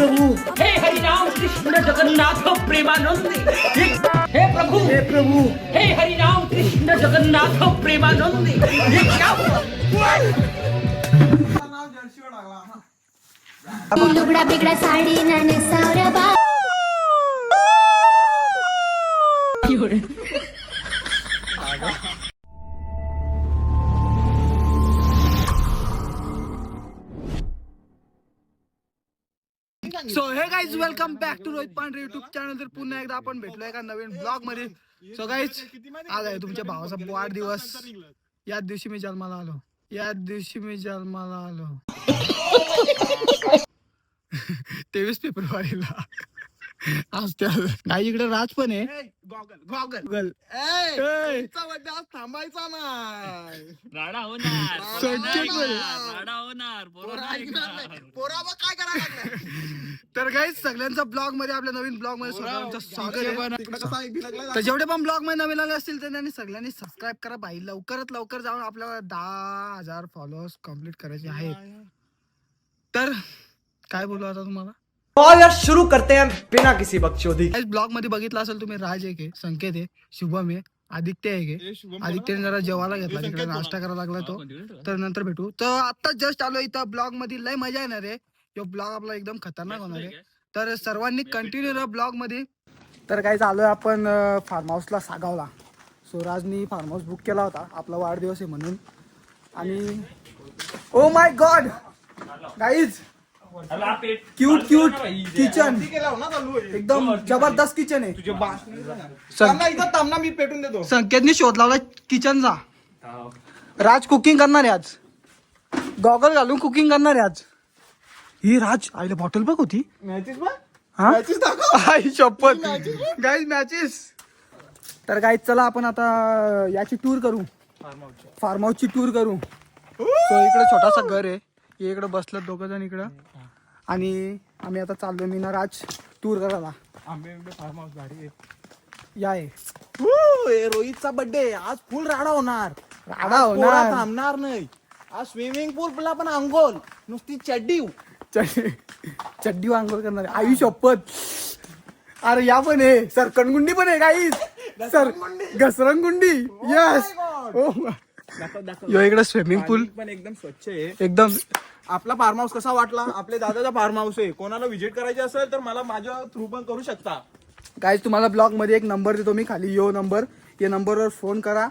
प्रभु हे हरि राम कृष्ण जगन्नाथ प्रेमानंद हे प्रभु हे हरि राम कृष्ण जगन्नाथ प्रेमानंद ये क्या हुआ? लुगड़ा बिगड़ा साड़ी नाने सारा बा so hey guys welcome back to Rohit Pandhare YouTube channel. तर पुन्हा एकदा आपण भेटलोय एका नवीन ब्लॉग मध्ये. सो गाइज आज आहे तुमच्या भावाचा वाढदिवस. याच दिवशी मी जन्माला आलो 23 फेब्रुवारीला. आज त्या काही इकडे राज पण आहे. गॉगल थांबायचा नाही. राडा होणार काय करायला. तर गाईज सगळ्यांचा ब्लॉग मध्ये आपल्या नवीन ब्लॉग मध्ये सगळ्यांचं स्वागत आहे. तर जेवढे पण ब्लॉग मध्ये नवीन आले असतील तर त्यांनी सगळ्यांनी सबस्क्राईब करा भाई. लवकरात लवकर जाऊन आपल्याला 10,000 फॉलोअर्स कम्प्लीट करायचे आहेत. तर काय बोलू आता तुम्हाला. यार शुरू करते हैं बिना किसी बकचोदी. ब्लॉग मध्ये बघितलं असेल तुम्ही. राज एक आहे, संकेत आहे, शुभम आहे, आदित्य आहे. आदित्यने जरा जेवायला घेतला तिकडे, नाश्ता करायला लागला तो. तर नंतर भेटू. तर आता जस्ट आलो इथं. ब्लॉग मध्ये लय मजा येणार आहे. तो ब्लॉग आपला एकदम खतरनाक होणार आहे. तर सर्वांनी कंटिन्यू राहा ब्लॉग मध्ये. तर काय चालूय आपण फार्म हाऊसला सागावला. सो राजनी फार्म हाऊस बुक केला होता आपला वाढदिवस आहे म्हणून. आणि oh my god guys cute kitchen, एकदम जबरदस्त किचन आहे. मी पेटून देतो. संकेतने शोध लावला किचनचा. राज कुकिंग करणार आहे आज. गॉगल घालून कुकिंग करणार आहे आज. ही राज आईला बॉटल बघ होती. आई शपथ गाईज मॅचेस. तर गाईज चला आपण आता याची टूर करू. फार्म हाऊसची टूर करू. सो इकडे छोटासा घर आहे. इकडे बसलं दोघं जण इकडं. आणि आम्ही आता चाललोय मी ना राज टूर करायला. फार्म हाऊस भारी या आहे. रोहितचा बर्थडे आज फुल राडा होणार. थांबणार नाही. आज स्विमिंग पूलला पण अंघोल नुसती चड्डी वांगोल करणार आहे. आई शपथ. अरे या पण आहे. सरकणगुंडी पण आहे गाईस. घसरंगुंडी. यस. यो इकडे स्विमिंग पूल पण एकदम स्वच्छ आहे. एकदम. आपला फार्म हाऊस कसा वाटला. आपल्या दादाचा फार्म हाऊस आहे. कोणाला व्हिजिट करायची असेल तर मला माझ्या थ्रू पण करू शकता. गाईज तुम्हाला ब्लॉग मध्ये एक नंबर देतो मी खाली. यो नंबर. या नंबरवर फोन करा.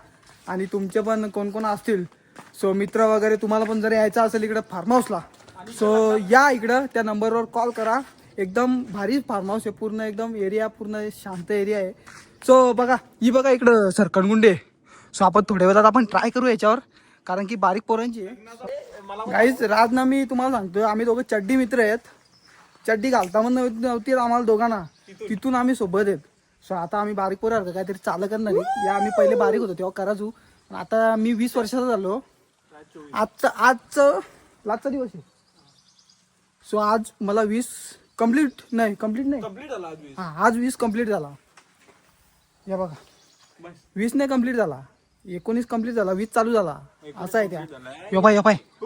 आणि तुमचे पण कोण कोण असतील सो मित्र वगैरे तुम्हाला पण जर यायचं असेल इकडं फार्म हाऊसला सो या इकडं. त्या नंबरवर कॉल करा. एकदम भारी फार्म हाऊस आहे. पूर्ण एकदम एरिया पूर्ण शांत एरिया आहे. सो बघा ही बघा इकडं सरकणगुंडी आहे. सो आपण थोड्या वेळात आपण ट्राय करू याच्यावर. कारण की बारीक पोरांची आहे. गाईज राज ना मी तुम्हाला सांगतोय आम्ही दोघं चड्डी मित्र आहेत. चड्डी घालता पण नव्हती आम्हाला दोघांना. तिथून आम्ही सोबत आहेत. सो आता आम्ही बारीक पोरं काहीतरी चालू करणार आहे. या आम्ही पहिले बारीक होतो तेव्हा करायचो. आता मी 20 वर्षाचा झालो. आजचा दिवस आहे. सो आज मला 20 कंप्लीट नाही. हा आज 20 कंप्लीट झाला. या बघा 20 नाही कंप्लीट झाला. 19 कंप्लीट झाला. 20 चालू झाला. असं आहे त्या. यो पाय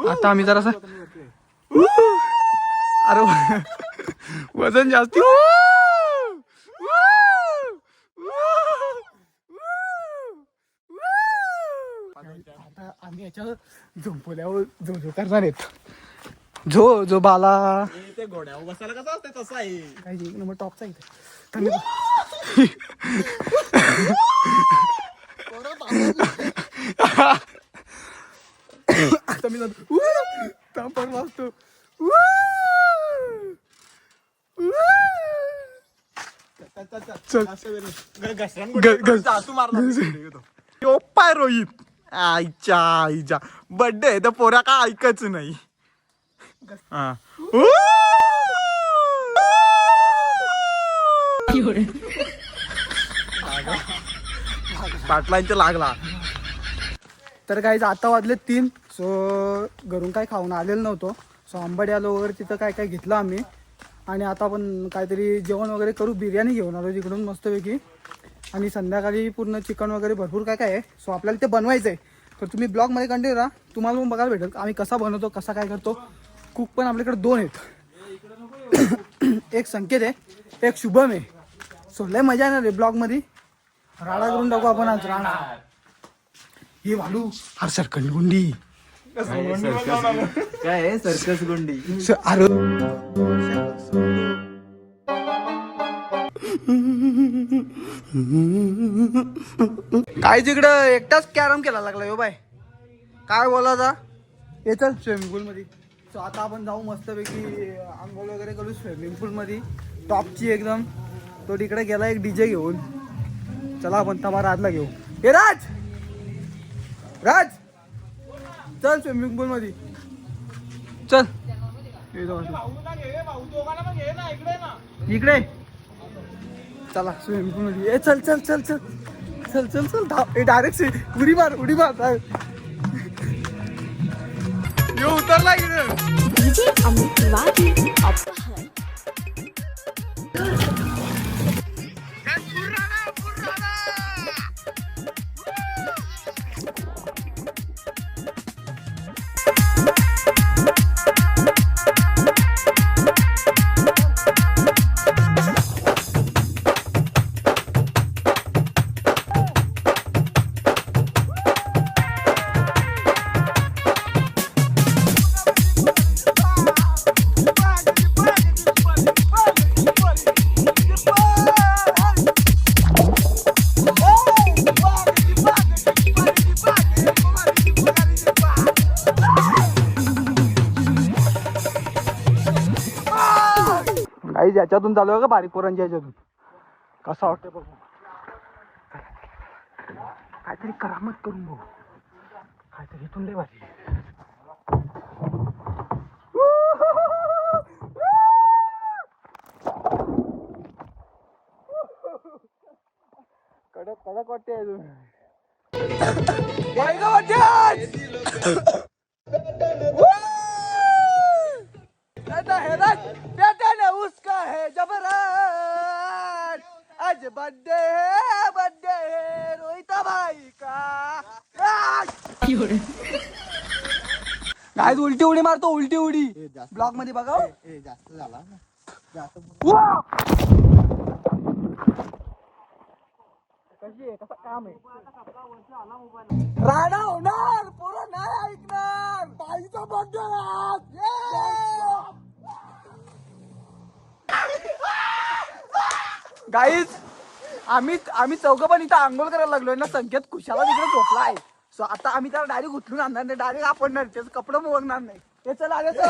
आता आम्ही जरा अरे वजन जास्ती. आता आम्ही याच्यावर झोपल्यावर झो करणार आहेत. झो बाला ते घोड्यावर बसायला कसं असते तसं आहे. काही एक नंबर टॉपचा इथे. आता मी पण वाजतो. पाय रोहित आईच्या बर्थडे आहे तर पोरा का ऐकच नाही. पाटलांच्या लागला. तर काही आता वाजले 3. सो घरून काय खाऊन आलेलं नव्हतो. सो आंबाडी आलो वगैरे तिथं काय काय घेतलं आम्ही. आणि आता आपण काहीतरी जेवण वगैरे करू. बिर्याणी घेऊन आलो तिकडून मस्तपैकी. आणि संध्याकाळी पूर्ण चिकन वगैरे भरपूर काय काय आहे. सो आपल्याला ते बनवायचं आहे. तर तुम्ही ब्लॉगमध्ये कंटिन्यू राहा. तुम्हाला पण बघायला भेटेल आम्ही कसा बनवतो कसा काय करतो. कुक पण आपल्याकडे 2 आहेत. एक संकेत आहे, एक शुभम आहे. सो लय मजा येणार रे ब्लॉग मध्ये. राडा करून टाकू आपण आज राडा. हे वालू अरे सरकंड गुंडी. काय आहे सर्कस गुंडी? अरे काय तिकडं एकटाच कॅरम केला लागला यो बाय. काय बोलायचा हे चल स्विमिंग पूल मध्ये. सो आता आपण जाऊ मस्तपैकी आंघोळ वगैरे करू स्विमिंग पूल मध्ये टॉपची एकदम. तो तिकडे गेला एक डीजे घेऊन. चला आपण तमा राजला घेऊ. हे राज राज चल स्विमिंग पूल मध्ये चल. इकडे चला स्विमिंग पूल मध्ये. ए चल चल चल चल चल चल चल डायरेक्ट उडी मार उडी मार. यो उतरला इकडे. डीजे अमित तिवारी अपहर. काही याच्यातून चालू आहे का बारीक पोरांच्या याच्यातून. कसा वाटतं बघू. काहीतरी करामत करून बघू. काहीतरी इथून लय भारी. कडक कडक वाटते अजून. बायका वाटते. उसका है जबरान. आज बर्थडे है रोहिता भाई का. काय उलटी उडी मारतो उलटी उडी ब्लॉग मध्ये बघा. जास्त झाला ना. कशी आहे कसा काम आहे. राडा होणार पोरं नाही ऐकणार. बाईचा बर्थडे. गाईज आम्ही चौघं पण इथं आंघोळ करायला लागलोय ना. संकेत खुशाला तिकडे झोपला आहे. सो आता आम्ही त्याला डायरेक्ट उचलून आणणार नाही. डायरेक्ट आपणणार त्याचं कपडं बघणार नाही. हे चल आले चल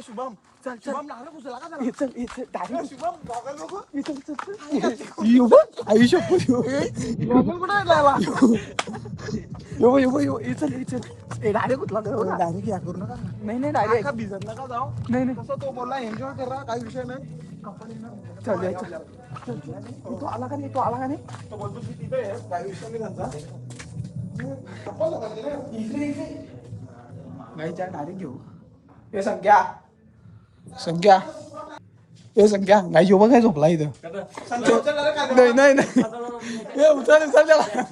शुभम चल चल शुभम लागलं कुसला का हे चल हे चल डायरेक्ट शुभम गॉगल बघू. हे चल चल चल. यो बघ आई शपथ यो. गॉगल कुठे लागला? यो यो यो हे चल हे चल. हे डायरेक्ट उचला डायरेक्ट या करू नका. नाही नाही डायरेक्ट भिजत नका जाऊ. नाही नाही तसं तो बोलला एन्जॉय करा काही विषय नाही. चल या, चल तो आला का नाही तो आला का नाही. तो बोलतो की तिथे आहे काही विषय नाही त्यांचा. गाईच्या डायरेक्ट घेऊ. हे संख्या संख्या हे संख्या नाही जेव्हा काय झोपला इथं. नाही नाही नाही हे उचल उचल त्याला.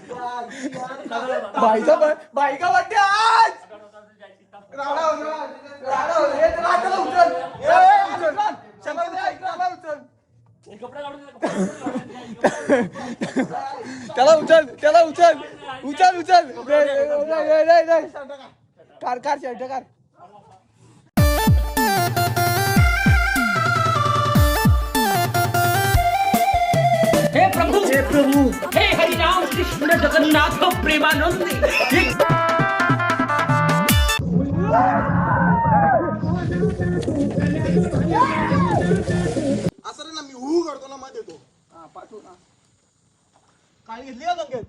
बाईका वाटते आज. राडा होणार, राडा होणार. हे त्याला हाताला उचल. उचल. शंभर दे, ऐकला उचल. त्याला उचल त्याला उचल उचल उचल. नाही कार कार शर्ट कार. हे प्रभु हे हरि राम कृष्ण जगन्नाथ प्रेमानंद. असं रे ना मी हू करतो ना मध्ये तो. पाठवू ना. काय घेतली का संकेत?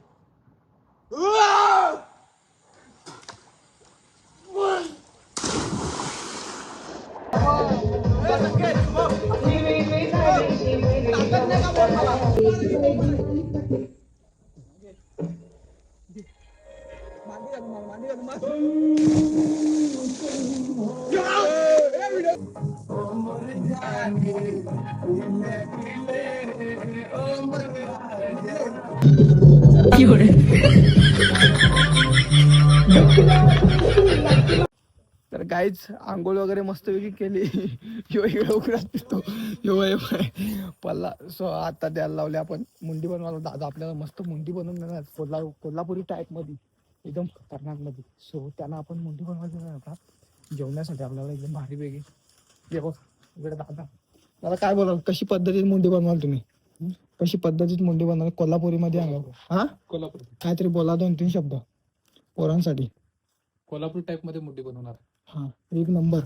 गाईच आंघोळ वगैरे मस्तपैकी केली. यो इकडे उघडात पितो यो पल्ला. सो आता द्यायला लावले आपण मुंडी बनवायला. दादा आपल्याला मस्त मुंडी बनवून देणार कोल्हापुरी टाईप मध्ये एकदम खतरनाक मध्ये. सो त्यांना आपण मुंडी बनवायला देणार आता जेवण्यासाठी आपल्याला एकदम भारी वेगळी. हे बघ इकडे दादा काय बोलाल, कशी पद्धतीत मुंडी बनवाल तुम्ही? कशी पद्धतीत मुंडी बनवाल कोल्हापुरी मध्ये? हा कोल्हापूर काहीतरी बोला 2-3 शब्द पोरांसाठी. कोल्हापूर टाइप मध्ये मुंडी बनवणार. हा एक नंबर.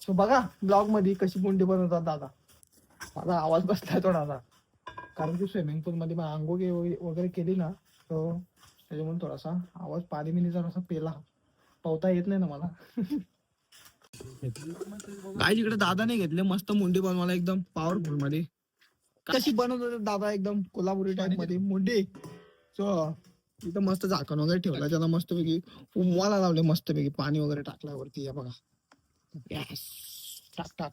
सो बघा ब्लॉग मध्ये कशी मुंडी बनवतात दादा. माझा आवाज बसलाय थोडासा कारण की स्विमिंग पूल मध्ये मग आंघोळ वगैरे केली ना, तो त्याच्यामुळे थोडासा आवाज पाणी जरासा पेला पावता येत नाही ना मला. काय इकडे दादाने घेतले मस्त मुंडी बनवायला एकदम पॉवरफुल मध्ये. कशी बनवतात दादा एकदम कोल्हापुरी टाइप मध्ये मुंडी. सो इथं मस्त झाकण वगैरे ठेवलं त्याला मस्तपैकी उमवायला लावले मस्तपैकी पाणी वगैरे टाकल्यावरती. या बघा टाक